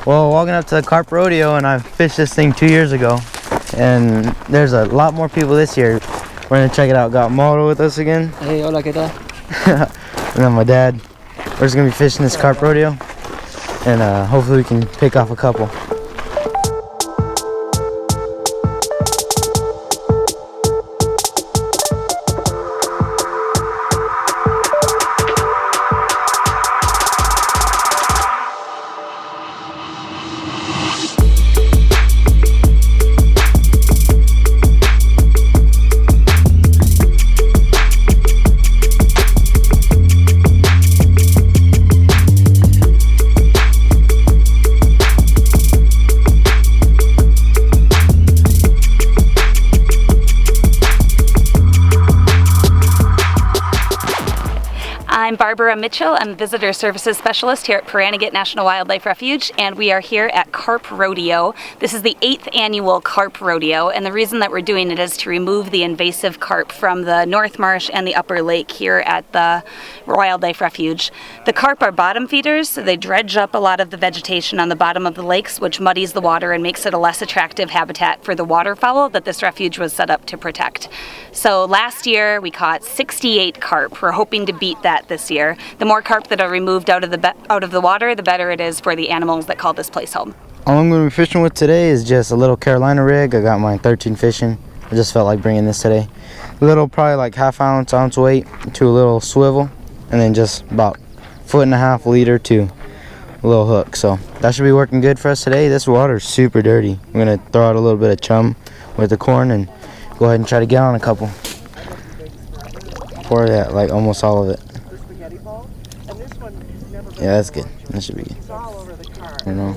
Well, walking up to the Carp Rodeo, and I fished this thing 2 years ago, and there's a lot more people this year. We're gonna check it out. Got Mauro with us again. Hey, hola, ¿qué tal? And then my dad. We're just gonna be fishing this Carp Rodeo, and hopefully we can pick off a couple. I'm Barbara Mitchell. I'm a Visitor Services Specialist here at Paranagit National Wildlife Refuge, and we are here at Carp Rodeo. This is the 8th annual Carp Rodeo, and the reason that we're doing it is to remove the invasive carp from the North Marsh and the Upper Lake here at the Wildlife Refuge. The carp are bottom feeders, so they dredge up a lot of the vegetation on the bottom of the lakes, which muddies the water and makes it a less attractive habitat for the waterfowl that this refuge was set up to protect. So last year we caught 68 carp. We're hoping to beat that this year. The more carp that are removed out of the water, the better it is for the animals that call this place home. All I'm going to be fishing with today is just a little Carolina rig. I got mine 13 fishing. I just felt like bringing this today. Little, probably like half ounce weight to a little swivel, and then just about 1.5 liter to a little hook. So that should be working good for us today. This water is super dirty. I'm going to throw out a little bit of chum with the corn and go ahead and try to get on a couple. Pour that, like almost all of it. Yeah, that's good. That should be good. You know,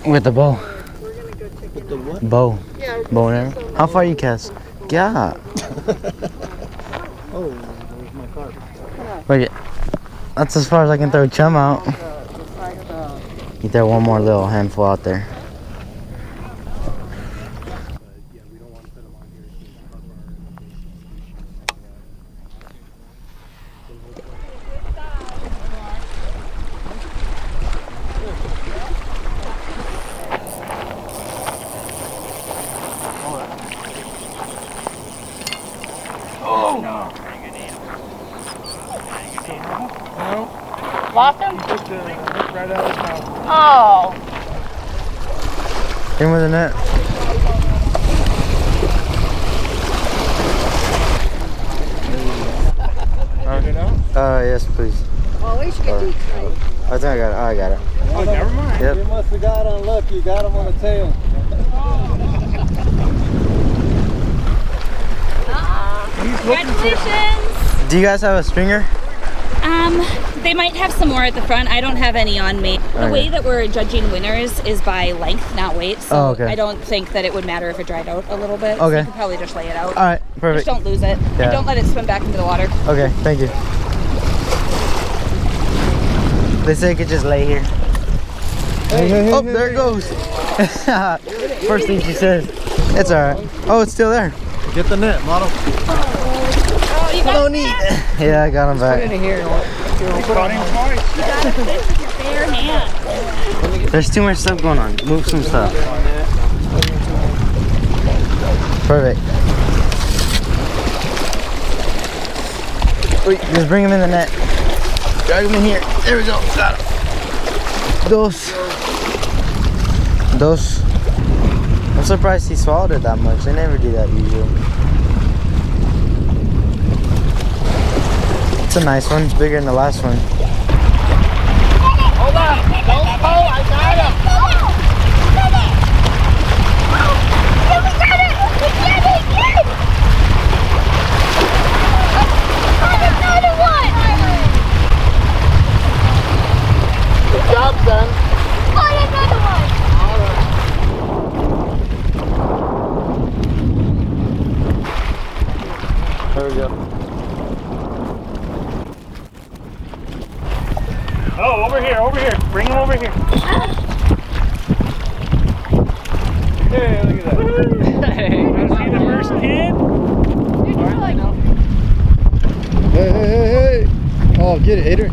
with the bow. With the what? Bow. Bow and arrow. How far you cast? Yeah. Oh, there's my carp. Wait, that's as far as I can throw chum out. You throw one more little handful out there. Lost him? Right out of his mouth. Oh. In with the net. Yes, please. Well, at least you get deep straight. I think I got it. Oh, I got it. Oh, never mind. Yep. You must have got unlucky. You got him on the tail. Congratulations! Do you guys have a stringer? They might have some more at the front. I don't have any on me. The way that we're judging winners is by length, not weight. So I don't think that it would matter if it dried out a little bit. So you could probably just lay it out. All right, perfect. Just don't lose it. And don't let it swim back into the water. Okay, thank you. They say it could just lay here. Hey, oh, there it goes. First thing she says. It's all right. Oh, it's still there. Get the net, model. Oh, you got it? Yeah, I got him back. Put it in here. You got him twice. You got it with your bare hand. There's too much stuff going on. Move some stuff. Perfect. Wait, just bring him in the net. Drag him in here. There we go. Got him. Dos. I'm surprised he swallowed it that much. They never do that usually. It's a nice one. It's bigger than the last one. Hold on. Don't pull. I got him. Another one. Good job, son. Another one. All right. There we go. Oh, over here. Bring him over here. Hey, look at that. Hey, you see the first kid? Hey. Oh, get it, hater.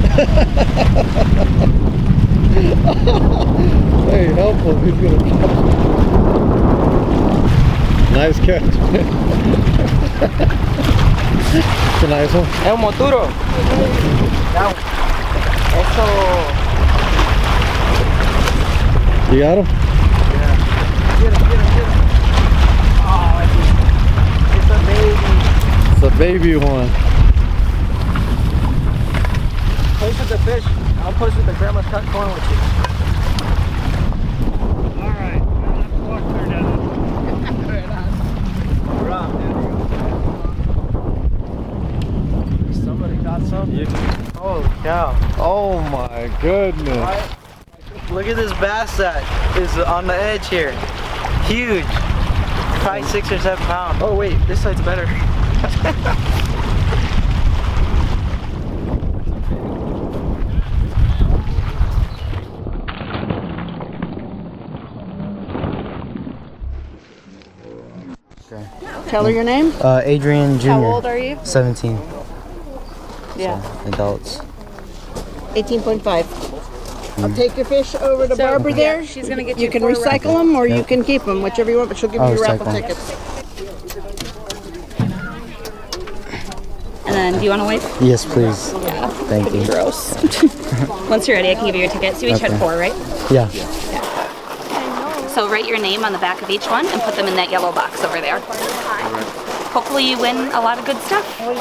Hey, help him. He's gonna catch him. Nice catch. It's a nice one. Es un moturo. Eso. You got him? Get him. Oh, it's a baby. It's a baby one. Push with the fish. I'll push with the grandma's cut corn with you. Alright, now let's walk clear down. Somebody got something. Holy cow. Oh my goodness. Look at this bass that is on the edge here. Huge. Probably 6 or 7 pounds. Oh wait, this side's better. Tell her your name. Adrian Jr. How old are you? 17. Yeah. So, adults. 18.5. I'll take your fish over to Barbara there. She's gonna get You can recycle them or you Yep. can keep them, whichever you want, but she'll give you I'll your raffle recycle 'em. tickets. And then, do you want to wipe? Yes, please. Yeah. Thank you. Gross. Once you're ready, I can give you your tickets. You each had Okay. 4, right? Yeah. So write your name on the back of each one and put them in that yellow box over there. Hopefully you win a lot of good stuff. There's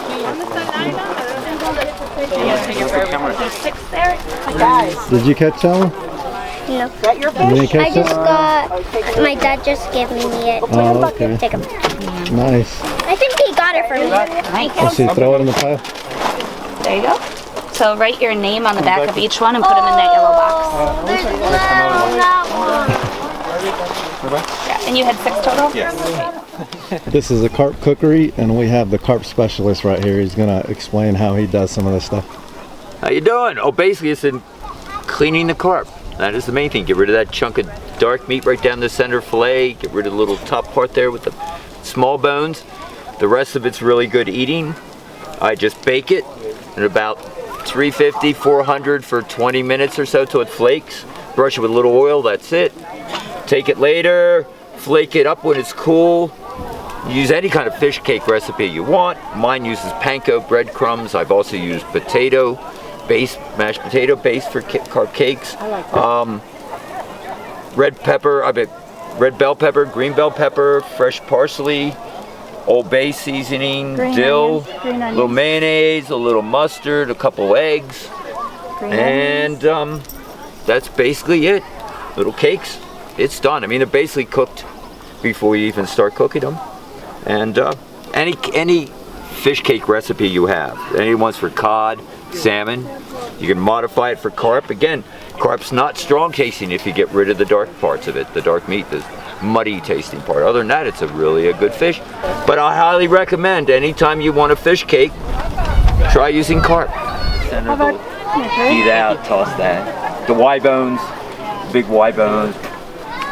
6 there. Did you catch that one? No. You didn't I catch just that? got, my dad just gave me it. Oh, okay. Take him. Nice. I think he got it for me. Let's see, throw it in the pile. There you go. So write your name on the back of each one and put them in that yellow box. There's that one. Yeah. And you had 6 total? Yes. This is a carp cookery, and we have the carp specialist right here. He's gonna explain how he does some of this stuff. How you doing? Oh, basically it's in cleaning the carp. That is the main thing. Get rid of that chunk of dark meat right down the center fillet. Get rid of the little top part there with the small bones. The rest of it's really good eating. I just bake it at about 350, 400 for 20 minutes or so till it flakes. Brush it with a little oil, that's it. Take it later, flake it up when it's cool. Use any kind of fish cake recipe you want. Mine uses panko breadcrumbs. I've also used potato base, mashed potato base for carp cakes. I like that. Red pepper, red bell pepper, green bell pepper, fresh parsley, Old Bay seasoning, dill, a little mayonnaise, a little mustard, a couple eggs, and that's basically it. Little cakes, it's done. I mean, they're basically cooked before you even start cooking them. And any fish cake recipe you have, any ones for cod, salmon, you can modify it for carp. Again, carp's not strong tasting if you get rid of the dark parts of it, the dark meat, the muddy tasting part. Other than that, it's a good fish. But I highly recommend anytime you want a fish cake, try using carp. Center feed out, toss that. The Y bones, big Y bones.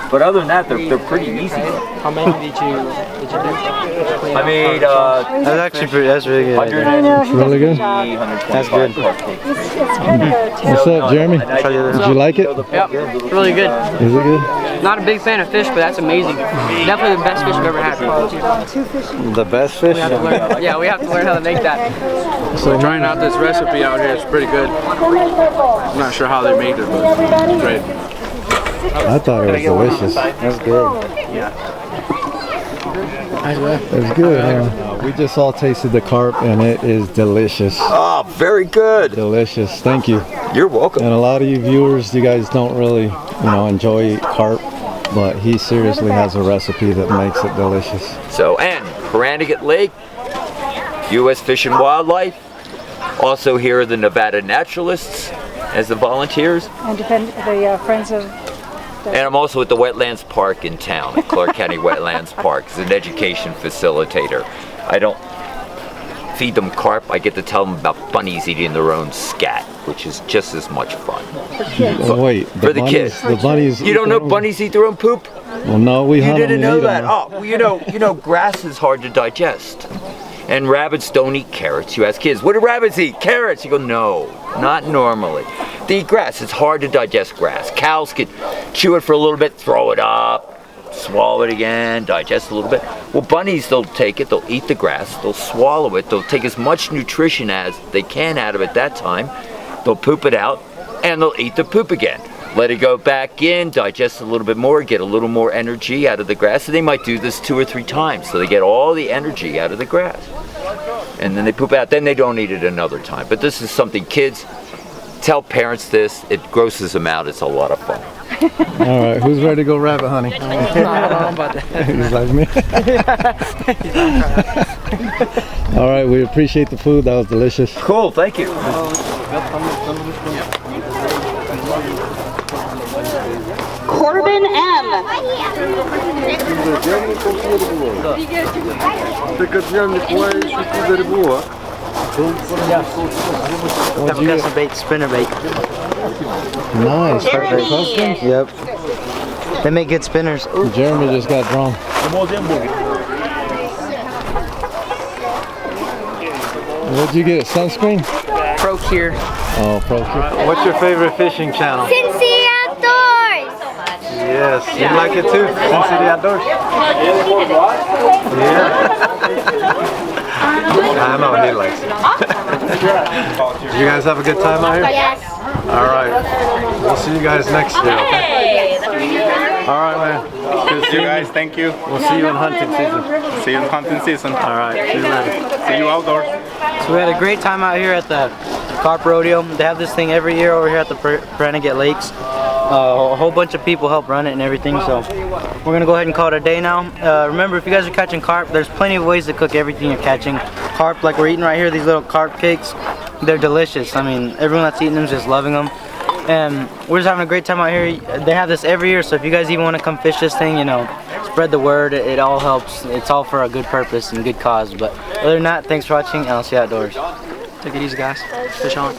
But other than that, they're pretty easy. How many did you do? I made That's actually pretty. That's really good. Really good? That's good. What's up, Jeremy? Did you like it? Yep, really good. Is it good? Not a big fan of fish, but that's amazing. Definitely the best fish I've ever had. The best fish? Yeah, we have to learn how to make that. So trying out this recipe out here is pretty good. I'm not sure how they made it, but it's great. I thought it was delicious. That's good. It's good, huh? We just all tasted the carp, and it is delicious. Oh, very good. Delicious. Thank you. You're welcome. And a lot of you viewers, you guys don't really, enjoy carp, but he seriously has a recipe that makes it delicious. So, and Paranagit Lake, U.S. Fish and Wildlife. Also here are the Nevada Naturalists as the volunteers. And the Friends of... And I'm also at the Wetlands Park in town, at Clark County Wetlands Park, as an education facilitator. I don't feed them carp, I get to tell them about bunnies eating their own scat, which is just as much fun. Oh, wait, For the kids. The bunnies. You don't know bunnies eat their own poop? Well, no, we You hunt them didn't and know eat that? them. Oh, well, you know, grass is hard to digest. And rabbits don't eat carrots. You ask kids, what do rabbits eat? Carrots. You go, no, not normally. They eat grass. It's hard to digest grass. Cows can chew it for a little bit, throw it up, swallow it again, digest a little bit. Well, bunnies, they'll take it, they'll eat the grass, they'll swallow it, they'll take as much nutrition as they can out of it that time, they'll poop it out, and they'll eat the poop again. Let it go back in, digest a little bit more, get a little more energy out of the grass, and they might do this 2 or 3 times, so they get all the energy out of the grass. And then they poop out, then they don't eat it another time. But this is something kids, tell parents this, it grosses them out, it's a lot of fun. All right, who's ready to go rabbit hunting? He's like me. All right, we appreciate the food. That was delicious. Cool, thank you. Corbin M. Got bait, spinnerbait. Nice. Yep. They make good spinners. Jeremy just got drawn. What'd you get? Sunscreen? Procure. Oh, Procure. What's your favorite fishing channel? Sincere Outdoors. Yes. You like it too? Cincinnati Outdoors? Yeah. I know he likes it. You guys have a good time out here? Yes. All right. We'll see you guys next year. Okay? All right, man. Good to see you guys. Thank you. We'll see you in hunting season. See you in hunting season. All right. See you later. See you outdoors. So we had a great time out here at the Carp Rodeo. They have this thing every year over here at the Paranagate Lakes. A whole bunch of people help run it and everything, so we're gonna go ahead and call it a day now. Remember, if you guys are catching carp, there's plenty of ways to cook everything you're catching. Carp, like we're eating right here, these little carp cakes, they're delicious. I mean, everyone that's eating them is just loving them. And we're just having a great time out here. They have this every year, so if you guys even want to come fish this thing, you know, spread the word. It all helps. It's all for a good purpose and good cause. But other than that, thanks for watching, and I'll see you outdoors. Take it easy, guys. Fish on.